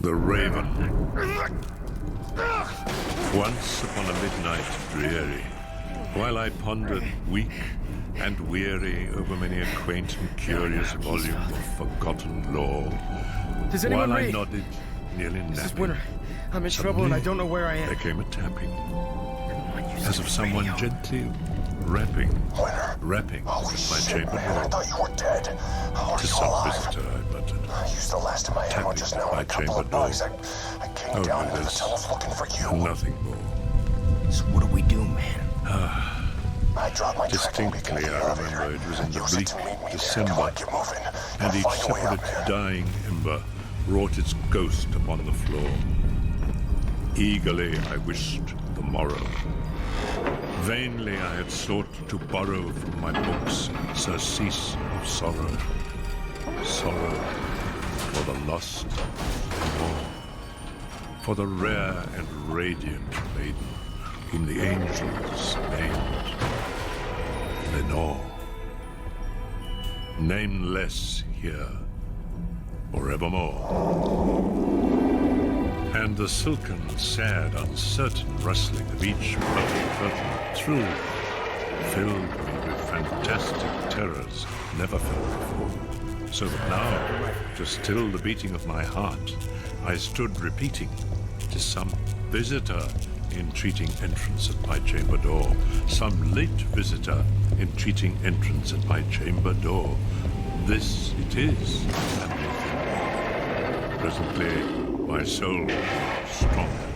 The Raven. Once upon a midnight dreary, while I pondered weak and weary over many a quaint and curious volume of forgotten lore, Does anyone while I read? nodded, nearly This is napping, Winter. I'm in trouble and I don't know where I am. there came a tapping, as of someone gently rapping Holy at my shit, chamber man, I door. thought you were dead. How are To you some alive? visitor, I muttered. I used the last of my ammo Tapping just now at my and a couple chamber of bugs. door. I came Only down into the this. tunnels looking for you. Nothing more. So what do we do, man? I dropped my tracking beacon Distinctly, in the I elevator. remember it was in the Use it bleak to meet me there. December, Come on, get moving. and We'll each find a way up separate there. dying ember wrought its ghost upon the floor. Eagerly I wished the morrow. Vainly I had sought to borrow from my books surcease of sorrow. Sorrow for the lost and more, for the rare and radiant maiden whom the angels named Lenore. Nameless here forevermore. And the silken, sad, uncertain rustling of each purple curtain through filled me with fantastic terrors never felt before. So that now, to still the beating of my heart, I stood repeating, "'Tis some visitor entreating entrance at my chamber door. Some late visitor entreating entrance at my chamber door. This it is, and nothing more." Presently, my soul grew stronger.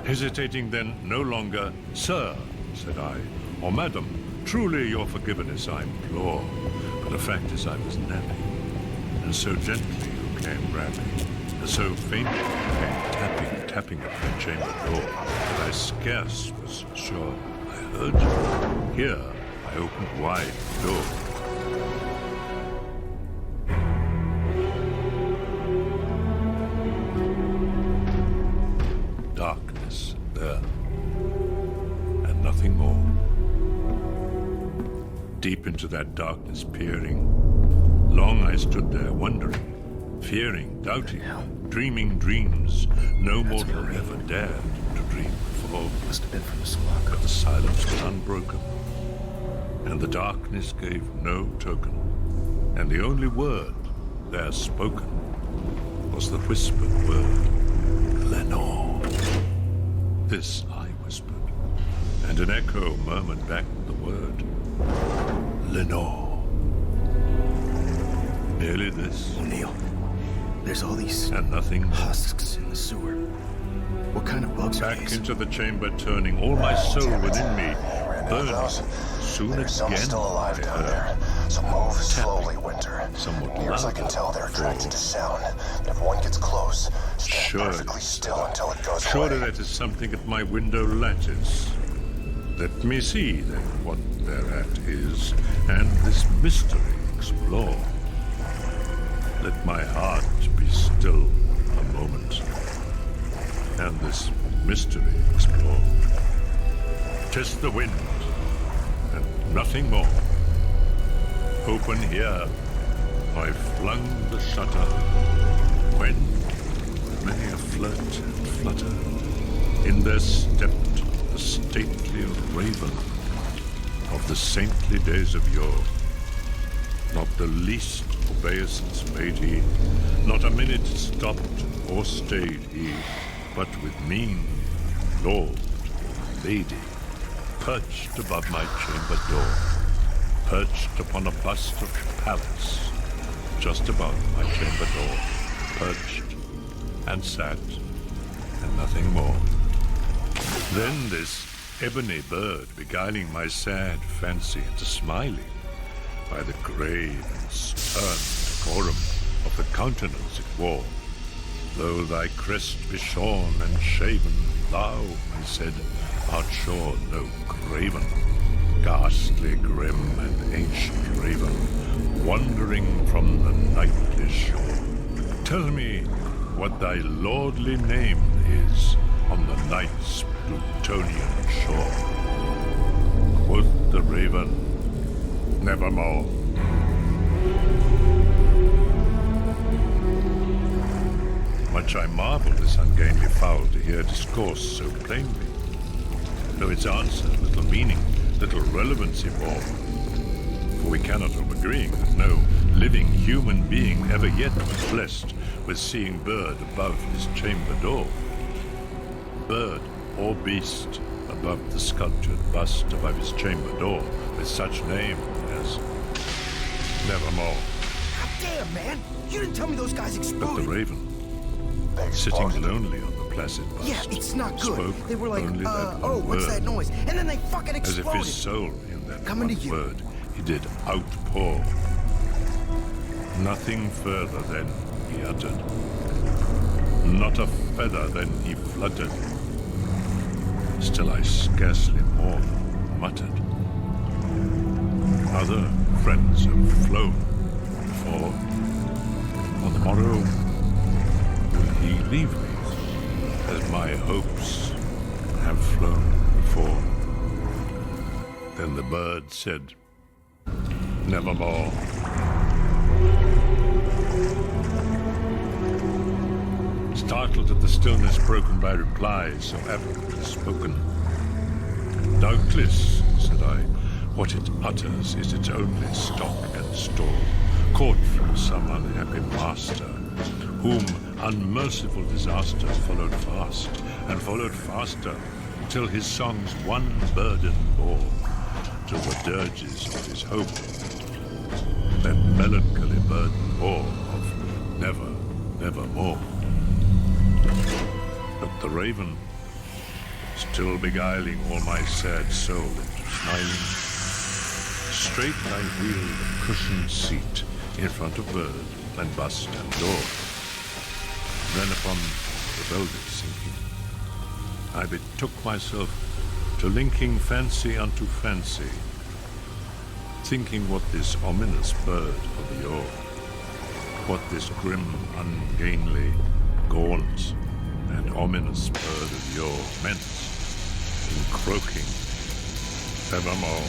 Hesitating then no longer, "Sir," said I, "or madam, truly your forgiveness I implore. But the fact is I was napping, and so gently you came rapping, and so faintly came tapping at my chamber door, that I scarce was sure I heard you. Here I opened wide the door. Darkness there, and nothing more. Deep into that darkness peering, long I stood there wondering, fearing, doubting, dreaming dreams no mortal ever dared to dream before. Must have been from the squawk. But the silence was unbroken, and the darkness gave no token, and the only word there spoken was the whispered word, "Lenore." This I whispered, and an echo murmured back the word, "Lenore." Merely this, O'Neill, there's all these and nothing more. husks in the sewer. What kind of bugs are Back these? into the chamber, turning all my soul within me, burning. Those? Soon There's some again, still alive I down heard. there. So move slowly, Winter. Somewhat Near as I can louder tell, they're attracted for- to sound. But if one gets close, stand Surely, perfectly still until it goes Surely away. that is something at my window lattice. Let me see then what thereat is, and this mystery explore. Let my heart be still a moment, and this mystery explore. 'Tis the wind, and nothing more. Open here, I flung the shutter, when, with many a flirt and flutter, in there stepped the stately raven of the saintly days of yore. Not the least obeisance made he, not a minute stopped or stayed he, but with mien, lord, lady, perched above my chamber door, perched upon a bust of Pallas, just above my chamber door, perched and sat, and nothing more. Then this ebony bird beguiling my sad fancy into smiling, by the grave and stern decorum of the countenance it wore. Though thy crest be shorn and shaven, thou, I said, art sure no craven, ghastly, grim, and ancient raven, wandering from the nightly shore. Tell me what thy lordly name is on the night's Plutonian shore. Quoth the raven, nevermore. My Much I marvel this ungainly fowl to hear discourse so plainly, though its answer little meaning, little relevancy bore. For we cannot help agreeing that no living human being ever yet was blessed with seeing bird above his chamber door. Bird or beast above the sculptured bust above his chamber door, with such name as Nevermore. God damn, man! You didn't tell me those guys But exploded. the raven, They sitting exploded. lonely on the placid bust, Yeah, it's not good. spoke They were like, only that oh, one what's word, that noise? And then they fucking as if exploded. his soul in that Coming one to you. word he did outpour. Nothing further then he uttered, not a feather then he fluttered. Still I scarcely more than muttered. Other friends have flown, for on the morrow will he leave me, as my hopes have flown before. Then the bird said, Nevermore. Startled at the stillness broken by replies so absently spoken. Doubtless, said I, what it utters is its only stock and store, caught from some unhappy master, whom unmerciful disasters followed fast, and followed faster, till his songs one burden bore, to the dirges of his hope, that melancholy burden bore of never, nevermore. But the raven, still beguiling all my sad soul into smiling, straight I wheeled a cushioned seat in front of bird and bust and door. Then upon the velvet sinking, I betook myself to linking fancy unto fancy, thinking what this ominous bird of yore, what this grim, ungainly, gaunt, and ominous bird of yore meant in croaking evermore.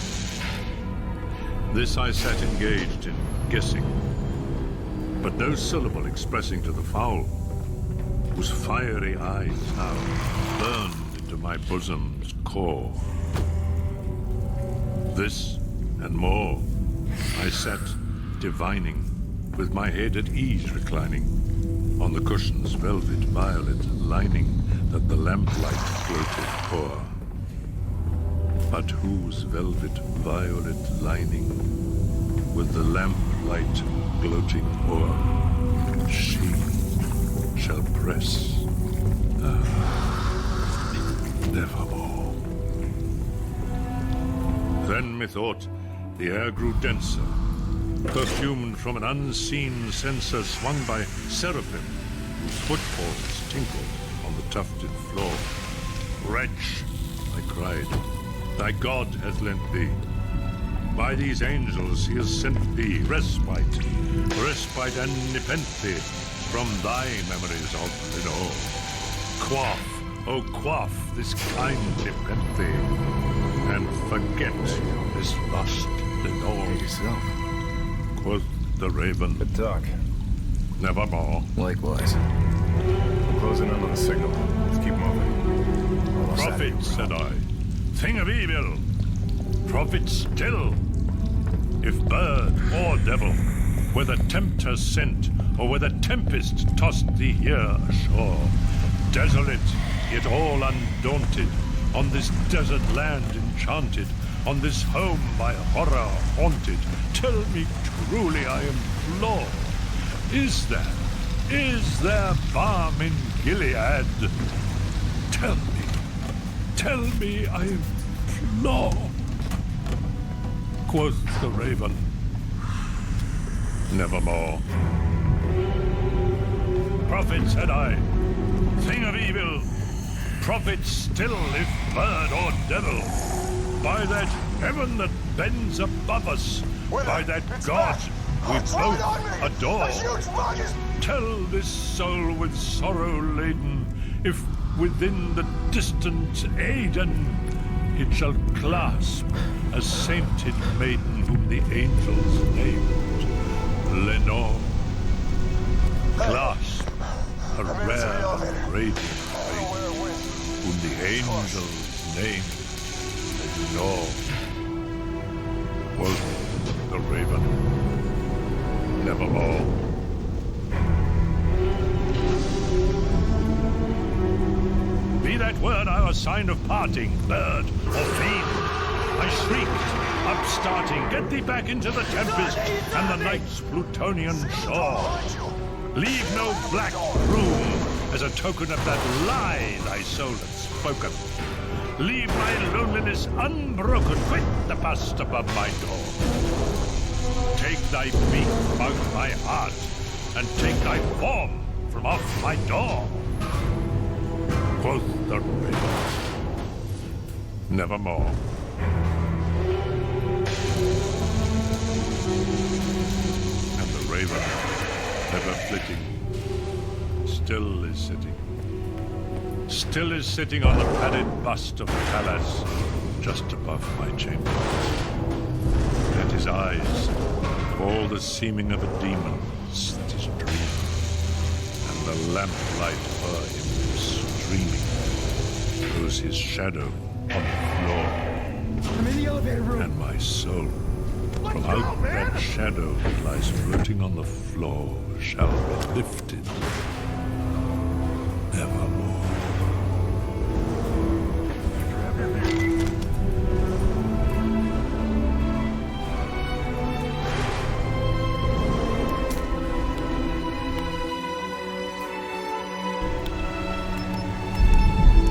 This I sat engaged in guessing, but no syllable expressing to the fowl, whose fiery eyes now burned into my bosom's core. This and more I sat divining, with my head at ease reclining, on the cushion's velvet violet lining that the lamplight floated o'er. But whose velvet violet lining, with the lamplight gloating o'er, she shall press nevermore. Then methought the air grew denser, perfumed from an unseen censer swung by seraphim, whose footfalls tinkled on the tufted floor. Wretch, I cried, thy God hath lent thee. By these angels he has sent thee respite, respite and nepenthe from thy memories of Lenore. Quaff, oh quaff this kind nepenthe, and forget this lust Lenore. Hey, yourself. Quoth the raven, Good talk. nevermore. Likewise. We're closing in on the signal. Let's keep moving. Almost out of here, Prophet, said I, thing of evil, prophet still. If bird or devil, whether tempter sent, or whether tempest tossed thee here ashore, desolate, yet all undaunted, on this desert land enchanted, on this home by horror haunted, tell me truly, I implore, is there balm in Gilead? Tell me, I implore. Quoth the raven, nevermore. Prophet, said I, thing of evil, prophet still, if bird or devil, by that heaven that bends above us, by that God we both adore. Tell this soul with sorrow laden, if within the distant Aidenn it shall clasp a sainted maiden whom the angels named Lenore. Clasp a rare and radiant lady, whom the angels named Lenore. Quoth the raven, nevermore. Be that word our sign of parting, bird or fiend. I shrieked, upstarting, get thee back into the tempest and the night's Plutonian shore. Leave no black room as a token of that lie thy soul hath spoken. Leave my loneliness unbroken, quit the bust above my door. Take thy beak from out my heart, and take thy form from off my door. Quoth the raven, nevermore. And the raven, never flitting, still is sitting on the padded bust of Pallas, just above my chamber. And his eyes, all the seeming of a demon's, it is dream, and the lamplight o'er him streaming, throws his shadow on the floor. I'm in the elevator room. And my soul, from out that shadow that lies floating on the floor, shall be lifted